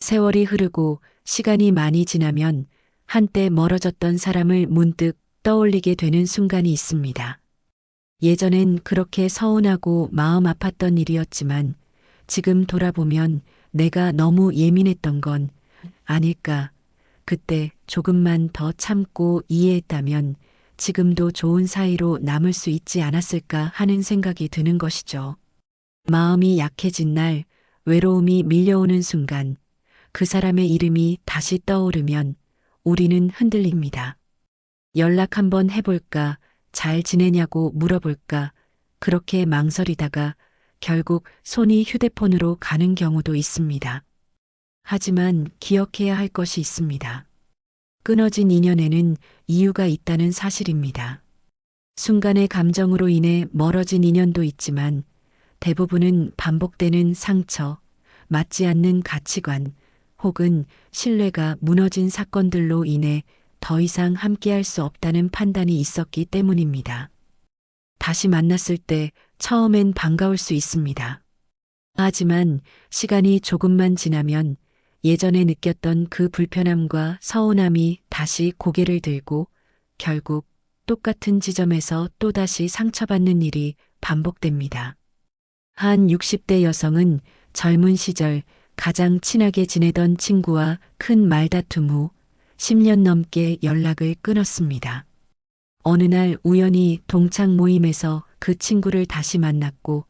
세월이 흐르고 시간이 많이 지나면 한때 멀어졌던 사람을 문득 떠올리게 되는 순간이 있습니다. 예전엔 그렇게 서운하고 마음 아팠던 일이었지만 지금 돌아보면 내가 너무 예민했던 건 아닐까. 그때 조금만 더 참고 이해했다면 지금도 좋은 사이로 남을 수 있지 않았을까 하는 생각이 드는 것이죠. 마음이 약해진 날, 외로움이 밀려오는 순간, 그 사람의 이름이 다시 떠오르면 우리는 흔들립니다. 연락 한번 해볼까, 잘 지내냐고 물어볼까, 그렇게 망설이다가 결국 손이 휴대폰으로 가는 경우도 있습니다. 하지만 기억해야 할 것이 있습니다. 끊어진 인연에는 이유가 있다는 사실입니다. 순간의 감정으로 인해 멀어진 인연도 있지만 대부분은 반복되는 상처, 맞지 않는 가치관, 혹은 신뢰가 무너진 사건들로 인해 더 이상 함께할 수 없다는 판단이 있었기 때문입니다. 다시 만났을 때 처음엔 반가울 수 있습니다. 하지만 시간이 조금만 지나면 예전에 느꼈던 그 불편함과 서운함이 다시 고개를 들고 결국 똑같은 지점에서 또다시 상처받는 일이 반복됩니다. 한 60대 여성은 젊은 시절 가장 친하게 지내던 친구와 큰 말다툼 후 10년 넘게 연락을 끊었습니다. 어느 날 우연히 동창 모임에서 그 친구를 다시 만났고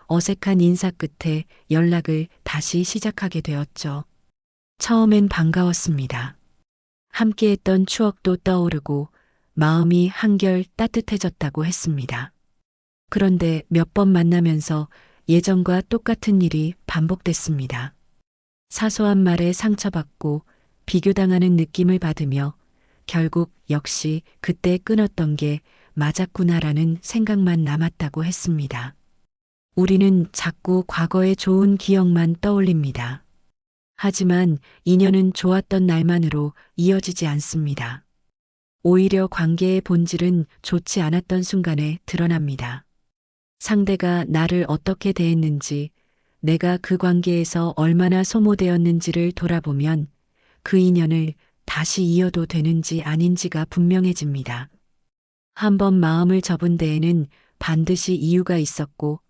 어색한 인사 끝에 연락을 다시 시작하게 되었죠. 처음엔 반가웠습니다. 함께했던 추억도 떠오르고 마음이 한결 따뜻해졌다고 했습니다. 그런데 몇 번 만나면서 예전과 똑같은 일이 반복됐습니다. 사소한 말에 상처받고 비교당하는 느낌을 받으며 결국 역시 그때 끊었던 게 맞았구나라는 생각만 남았다고 했습니다. 우리는 자꾸 과거의 좋은 기억만 떠올립니다. 하지만 인연은 좋았던 날만으로 이어지지 않습니다. 오히려 관계의 본질은 좋지 않았던 순간에 드러납니다. 상대가 나를 어떻게 대했는지, 내가 그 관계에서 얼마나 소모되었는지를 돌아보면 그 인연을 다시 이어도 되는지 아닌지가 분명해집니다. 한번 마음을 접은 데에는 반드시 이유가 있었고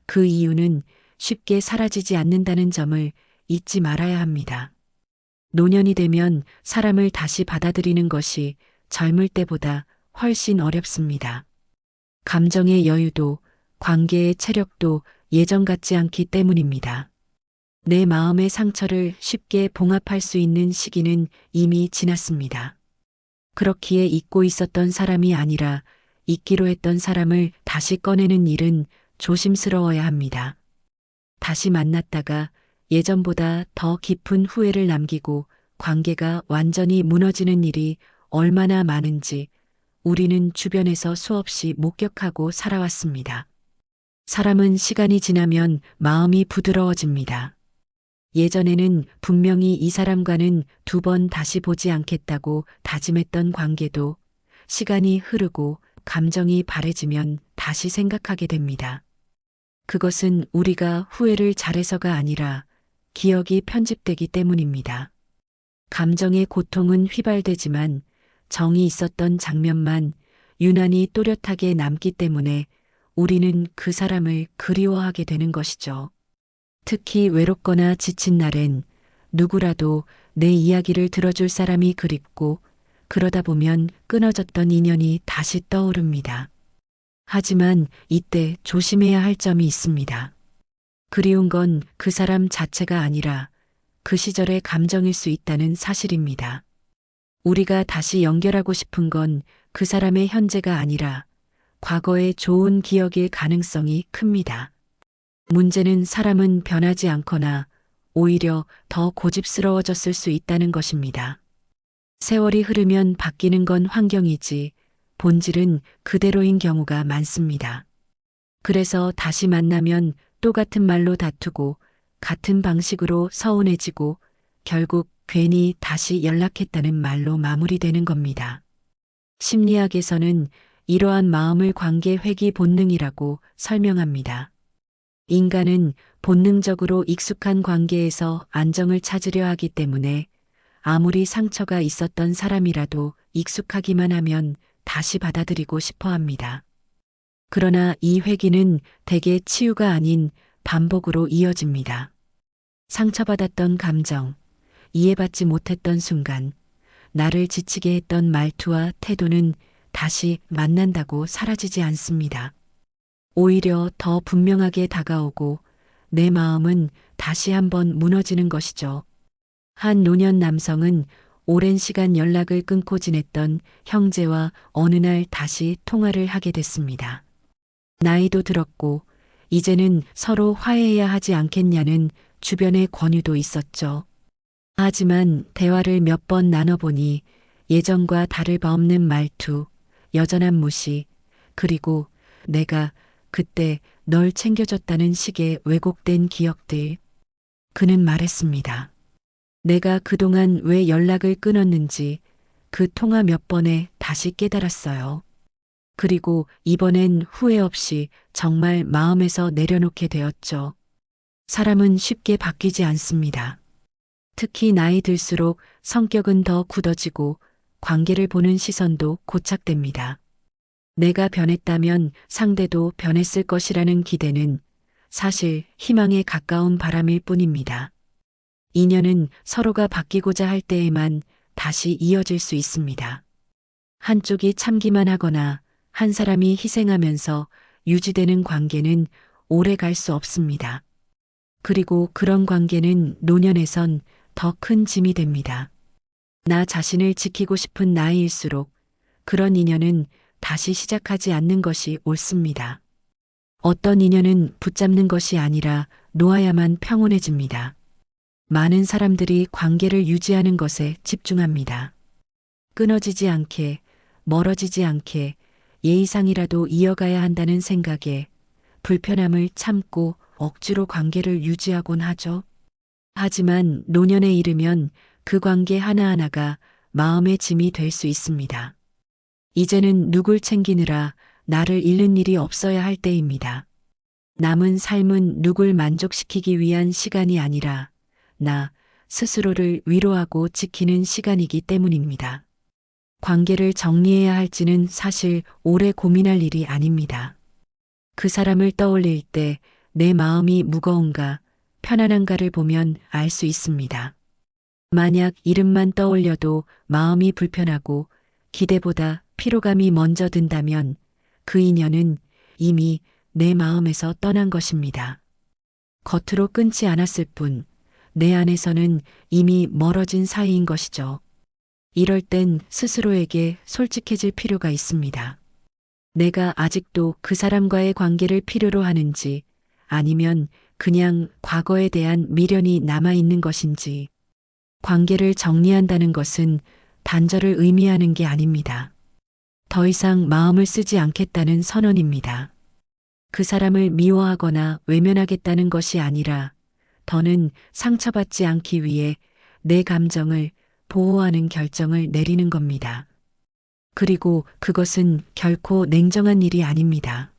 그 이유는 쉽게 사라지지 않는다는 점을 잊지 말아야 합니다. 노년이 되면 사람을 다시 받아들이는 것이 젊을 때보다 훨씬 어렵습니다. 감정의 여유도 관계의 체력도 예전 같지 않기 때문입니다. 내 마음의 상처를 쉽게 봉합할 수 있는 시기는 이미 지났습니다. 그렇기에 잊고 있었던 사람이 아니라 잊기로 했던 사람을 다시 꺼내는 일은 조심스러워야 합니다. 다시 만났다가 예전보다 더 깊은 후회를 남기고 관계가 완전히 무너지는 일이 얼마나 많은지 우리는 주변에서 수없이 목격하고 살아왔습니다. 사람은 시간이 지나면 마음이 부드러워집니다. 예전에는 분명히 이 사람과는 두 번 다시 보지 않겠다고 다짐했던 관계도 시간이 흐르고 감정이 바래지면 다시 생각하게 됩니다. 그것은 우리가 후회를 잘해서가 아니라 기억이 편집되기 때문입니다. 감정의 고통은 휘발되지만 정이 있었던 장면만 유난히 또렷하게 남기 때문에 우리는 그 사람을 그리워하게 되는 것이죠. 특히 외롭거나 지친 날엔 누구라도 내 이야기를 들어줄 사람이 그립고 그러다 보면 끊어졌던 인연이 다시 떠오릅니다. 하지만 이때 조심해야 할 점이 있습니다. 그리운 건 그 사람 자체가 아니라 그 시절의 감정일 수 있다는 사실입니다. 우리가 다시 연결하고 싶은 건 그 사람의 현재가 아니라 과거의 좋은 기억일 가능성이 큽니다. 문제는 사람은 변하지 않거나 오히려 더 고집스러워졌을 수 있다는 것입니다. 세월이 흐르면 바뀌는 건 환경이지 본질은 그대로인 경우가 많습니다. 그래서 다시 만나면 똑같은 말로 다투고 같은 방식으로 서운해지고 결국 괜히 다시 연락했다는 말로 마무리되는 겁니다. 심리학에서는 이러한 마음을 관계 회귀 본능이라고 설명합니다. 인간은 본능적으로 익숙한 관계에서 안정을 찾으려 하기 때문에 아무리 상처가 있었던 사람이라도 익숙하기만 하면 다시 받아들이고 싶어 합니다. 그러나 이 회귀는 대개 치유가 아닌 반복으로 이어집니다. 상처받았던 감정, 이해받지 못했던 순간, 나를 지치게 했던 말투와 태도는 다시 만난다고 사라지지 않습니다. 오히려 더 분명하게 다가오고 내 마음은 다시 한번 무너지는 것이죠. 한 노년 남성은 오랜 시간 연락을 끊고 지냈던 형제와 어느 날 다시 통화를 하게 됐습니다. 나이도 들었고 이제는 서로 화해해야 하지 않겠냐는 주변의 권유도 있었죠. 하지만 대화를 몇 번 나눠보니 예전과 다를 바 없는 말투, 여전한 무시, 그리고 내가 그때 널 챙겨줬다는 식의 왜곡된 기억들. 그는 말했습니다. 내가 그동안 왜 연락을 끊었는지 그 통화 몇 번에 다시 깨달았어요. 그리고 이번엔 후회 없이 정말 마음에서 내려놓게 되었죠. 사람은 쉽게 바뀌지 않습니다. 특히 나이 들수록 성격은 더 굳어지고 관계를 보는 시선도 고착됩니다. 내가 변했다면 상대도 변했을 것이라는 기대는 사실 희망에 가까운 바람일 뿐입니다. 인연은 서로가 바뀌고자 할 때에만 다시 이어질 수 있습니다. 한쪽이 참기만 하거나 한 사람이 희생하면서 유지되는 관계는 오래 갈 수 없습니다. 그리고 그런 관계는 노년에선 더 큰 짐이 됩니다. 나 자신을 지키고 싶은 나이일수록 그런 인연은 다시 시작하지 않는 것이 옳습니다. 어떤 인연은 붙잡는 것이 아니라 놓아야만 평온해집니다. 많은 사람들이 관계를 유지하는 것에 집중합니다. 끊어지지 않게, 멀어지지 않게 예의상이라도 이어가야 한다는 생각에 불편함을 참고 억지로 관계를 유지하곤 하죠. 하지만 노년에 이르면 그 관계 하나하나가 마음의 짐이 될 수 있습니다. 이제는 누굴 챙기느라 나를 잃는 일이 없어야 할 때입니다. 남은 삶은 누굴 만족시키기 위한 시간이 아니라 나 스스로를 위로하고 지키는 시간이기 때문입니다. 관계를 정리해야 할지는 사실 오래 고민할 일이 아닙니다. 그 사람을 떠올릴 때 내 마음이 무거운가, 편안한가를 보면 알 수 있습니다. 만약 이름만 떠올려도 마음이 불편하고 기대보다 피로감이 먼저 든다면 그 인연은 이미 내 마음에서 떠난 것입니다. 겉으로 끊지 않았을 뿐 내 안에서는 이미 멀어진 사이인 것이죠. 이럴 땐 스스로에게 솔직해질 필요가 있습니다. 내가 아직도 그 사람과의 관계를 필요로 하는지 아니면 그냥 과거에 대한 미련이 남아있는 것인지. 관계를 정리한다는 것은 단절을 의미하는 게 아닙니다. 더 이상 마음을 쓰지 않겠다는 선언입니다. 그 사람을 미워하거나 외면하겠다는 것이 아니라 더는 상처받지 않기 위해 내 감정을 보호하는 결정을 내리는 겁니다. 그리고 그것은 결코 냉정한 일이 아닙니다.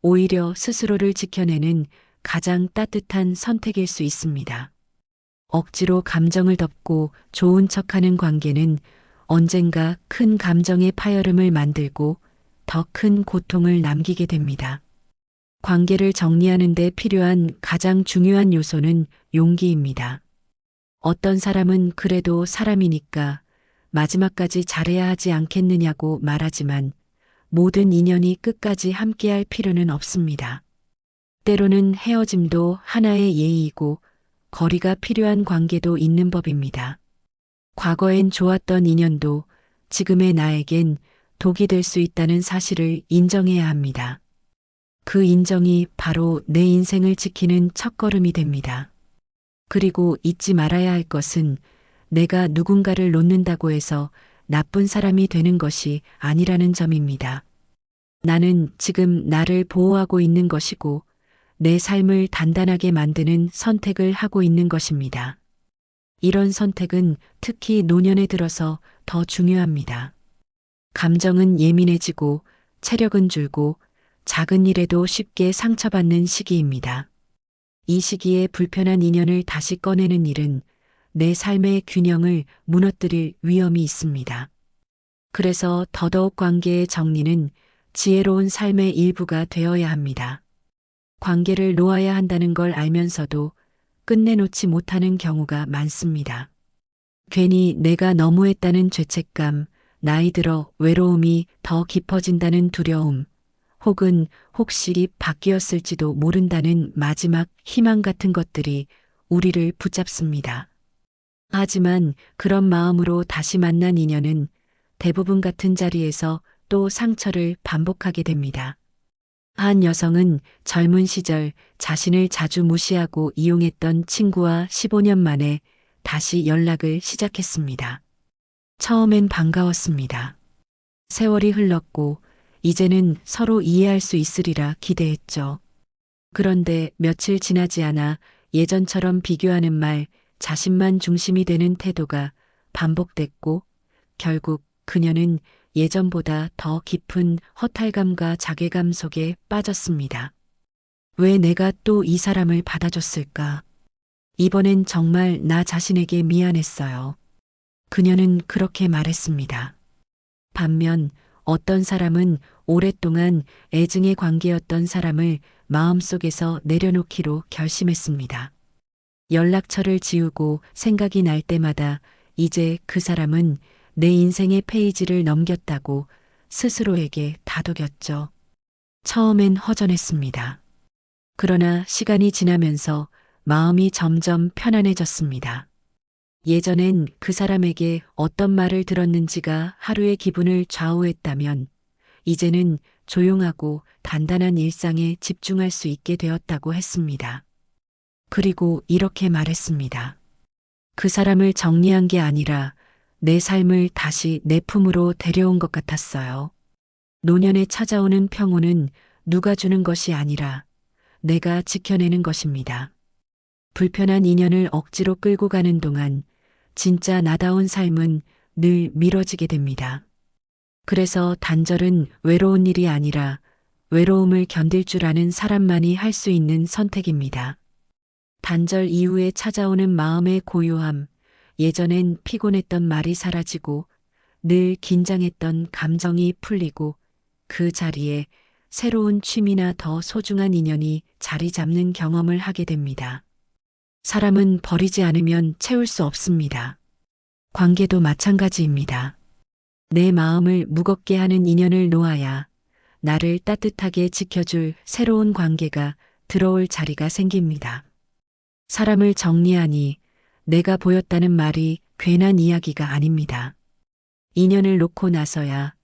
오히려 스스로를 지켜내는 가장 따뜻한 선택일 수 있습니다. 억지로 감정을 덮고 좋은 척하는 관계는 언젠가 큰 감정의 파열음을 만들고 더 큰 고통을 남기게 됩니다. 관계를 정리하는 데 필요한 가장 중요한 요소는 용기입니다. 어떤 사람은 그래도 사람이니까 마지막까지 잘해야 하지 않겠느냐고 말하지만 모든 인연이 끝까지 함께할 필요는 없습니다. 때로는 헤어짐도 하나의 예의이고 거리가 필요한 관계도 있는 법입니다. 과거엔 좋았던 인연도 지금의 나에겐 독이 될 수 있다는 사실을 인정해야 합니다. 그 인정이 바로 내 인생을 지키는 첫걸음이 됩니다. 그리고 잊지 말아야 할 것은 내가 누군가를 놓는다고 해서 나쁜 사람이 되는 것이 아니라는 점입니다. 나는 지금 나를 보호하고 있는 것이고 내 삶을 단단하게 만드는 선택을 하고 있는 것입니다. 이런 선택은 특히 노년에 들어서 더 중요합니다. 감정은 예민해지고 체력은 줄고 작은 일에도 쉽게 상처받는 시기입니다. 이 시기에 불편한 인연을 다시 꺼내는 일은 내 삶의 균형을 무너뜨릴 위험이 있습니다. 그래서 더더욱 관계의 정리는 지혜로운 삶의 일부가 되어야 합니다. 관계를 놓아야 한다는 걸 알면서도 끝내놓지 못하는 경우가 많습니다. 괜히 내가 너무했다는 죄책감, 나이 들어 외로움이 더 깊어진다는 두려움, 혹은 혹시 바뀌었을지도 모른다는 마지막 희망 같은 것들이 우리를 붙잡습니다. 하지만 그런 마음으로 다시 만난 인연은 대부분 같은 자리에서 또 상처를 반복하게 됩니다. 한 여성은 젊은 시절 자신을 자주 무시하고 이용했던 친구와 15년 만에 다시 연락을 시작했습니다. 처음엔 반가웠습니다. 세월이 흘렀고 이제는 서로 이해할 수 있으리라 기대했죠. 그런데 며칠 지나지 않아 예전처럼 비교하는 말, 자신만 중심이 되는 태도가 반복됐고 결국 그녀는 예전보다 더 깊은 허탈감과 자괴감 속에 빠졌습니다. 왜 내가 또 이 사람을 받아줬을까? 이번엔 정말 나 자신에게 미안했어요. 그녀는 그렇게 말했습니다. 반면 어떤 사람은 오랫동안 애증의 관계였던 사람을 마음속에서 내려놓기로 결심했습니다. 연락처를 지우고 생각이 날 때마다 이제 그 사람은 내 인생의 페이지를 넘겼다고 스스로에게 다독였죠. 처음엔 허전했습니다. 그러나 시간이 지나면서 마음이 점점 편안해졌습니다. 예전엔 그 사람에게 어떤 말을 들었는지가 하루의 기분을 좌우했다면 이제는 조용하고 단단한 일상에 집중할 수 있게 되었다고 했습니다. 그리고 이렇게 말했습니다. 그 사람을 정리한 게 아니라 내 삶을 다시 내 품으로 데려온 것 같았어요. 노년에 찾아오는 평온은 누가 주는 것이 아니라 내가 지켜내는 것입니다. 불편한 인연을 억지로 끌고 가는 동안 진짜 나다운 삶은 늘 미뤄지게 됩니다. 그래서 단절은 외로운 일이 아니라 외로움을 견딜 줄 아는 사람만이 할 수 있는 선택입니다. 단절 이후에 찾아오는 마음의 고요함, 예전엔 피곤했던 말이 사라지고 늘 긴장했던 감정이 풀리고 그 자리에 새로운 취미나 더 소중한 인연이 자리 잡는 경험을 하게 됩니다. 사람은 버리지 않으면 채울 수 없습니다. 관계도 마찬가지입니다. 내 마음을 무겁게 하는 인연을 놓아야 나를 따뜻하게 지켜줄 새로운 관계가 들어올 자리가 생깁니다. 사람을 정리하니 내가 보였다는 말이 괜한 이야기가 아닙니다. 인연을 놓고 나서야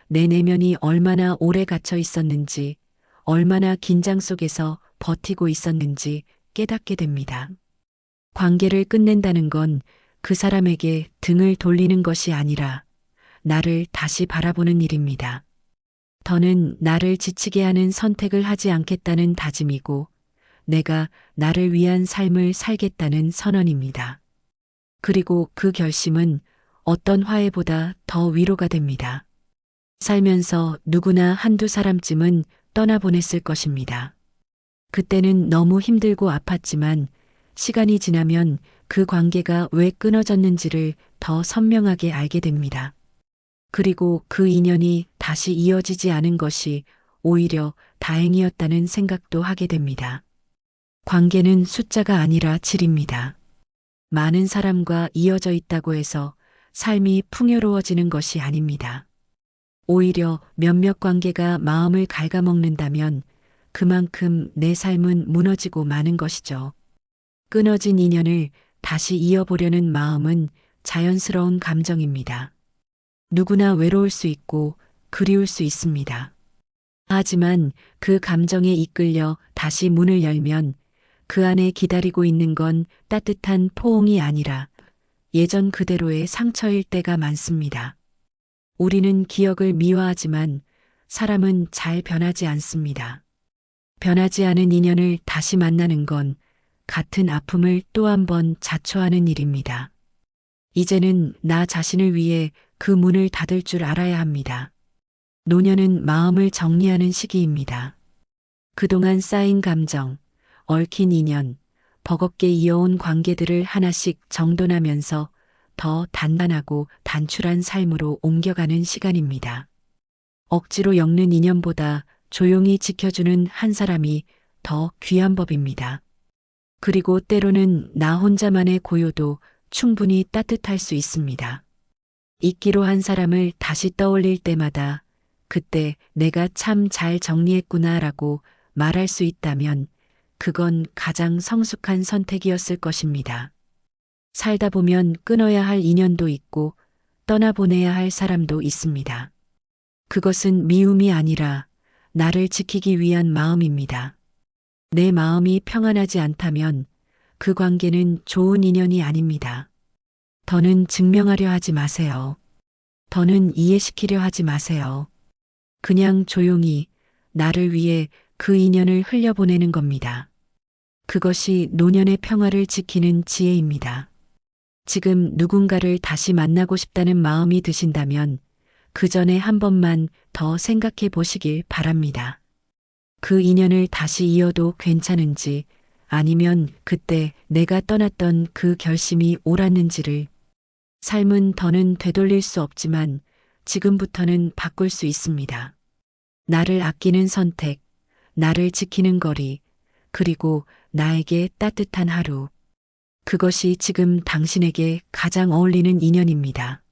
내 내면이 얼마나 오래 갇혀 있었는지, 얼마나 긴장 속에서 버티고 있었는지 깨닫게 됩니다. 관계를 끝낸다는 건 그 사람에게 등을 돌리는 것이 아니라 나를 다시 바라보는 일입니다. 더는 나를 지치게 하는 선택을 하지 않겠다는 다짐이고 내가 나를 위한 삶을 살겠다는 선언입니다. 그리고 그 결심은 어떤 화해보다 더 위로가 됩니다. 살면서 누구나 한두 사람쯤은 떠나보냈을 것입니다. 그때는 너무 힘들고 아팠지만 시간이 지나면 그 관계가 왜 끊어졌는지를 더 선명하게 알게 됩니다. 그리고 그 인연이 다시 이어지지 않은 것이 오히려 다행이었다는 생각도 하게 됩니다. 관계는 숫자가 아니라 질입니다. 많은 사람과 이어져 있다고 해서 삶이 풍요로워지는 것이 아닙니다. 오히려 몇몇 관계가 마음을 갉아먹는다면 그만큼 내 삶은 무너지고 마는 것이죠. 끊어진 인연을 다시 이어보려는 마음은 자연스러운 감정입니다. 누구나 외로울 수 있고 그리울 수 있습니다. 하지만 그 감정에 이끌려 다시 문을 열면 그 안에 기다리고 있는 건 따뜻한 포옹이 아니라 예전 그대로의 상처일 때가 많습니다. 우리는 기억을 미화하지만 사람은 잘 변하지 않습니다. 변하지 않은 인연을 다시 만나는 건 같은 아픔을 또 한 번 자초하는 일입니다. 이제는 나 자신을 위해 그 문을 닫을 줄 알아야 합니다. 노년은 마음을 정리하는 시기입니다. 그동안 쌓인 감정, 얽힌 인연, 버겁게 이어온 관계들을 하나씩 정돈하면서 더 단단하고 단출한 삶으로 옮겨가는 시간입니다. 억지로 엮는 인연보다 조용히 지켜주는 한 사람이 더 귀한 법입니다. 그리고 때로는 나 혼자만의 고요도 충분히 따뜻할 수 있습니다. 잊기로 한 사람을 다시 떠올릴 때마다 그때 내가 참 잘 정리했구나라고 말할 수 있다면 그건 가장 성숙한 선택이었을 것입니다. 살다 보면 끊어야 할 인연도 있고 떠나보내야 할 사람도 있습니다. 그것은 미움이 아니라 나를 지키기 위한 마음입니다. 내 마음이 평안하지 않다면 그 관계는 좋은 인연이 아닙니다. 더는 증명하려 하지 마세요. 더는 이해시키려 하지 마세요. 그냥 조용히 나를 위해 그 인연을 흘려보내는 겁니다. 그것이 노년의 평화를 지키는 지혜입니다. 지금 누군가를 다시 만나고 싶다는 마음이 드신다면 그 전에 한 번만 더 생각해 보시길 바랍니다. 그 인연을 다시 이어도 괜찮은지 아니면 그때 내가 떠났던 그 결심이 옳았는지를. 삶은 더는 되돌릴 수 없지만 지금부터는 바꿀 수 있습니다. 나를 아끼는 선택, 나를 지키는 거리, 그리고 나에게 따뜻한 하루. 그것이 지금 당신에게 가장 어울리는 인연입니다.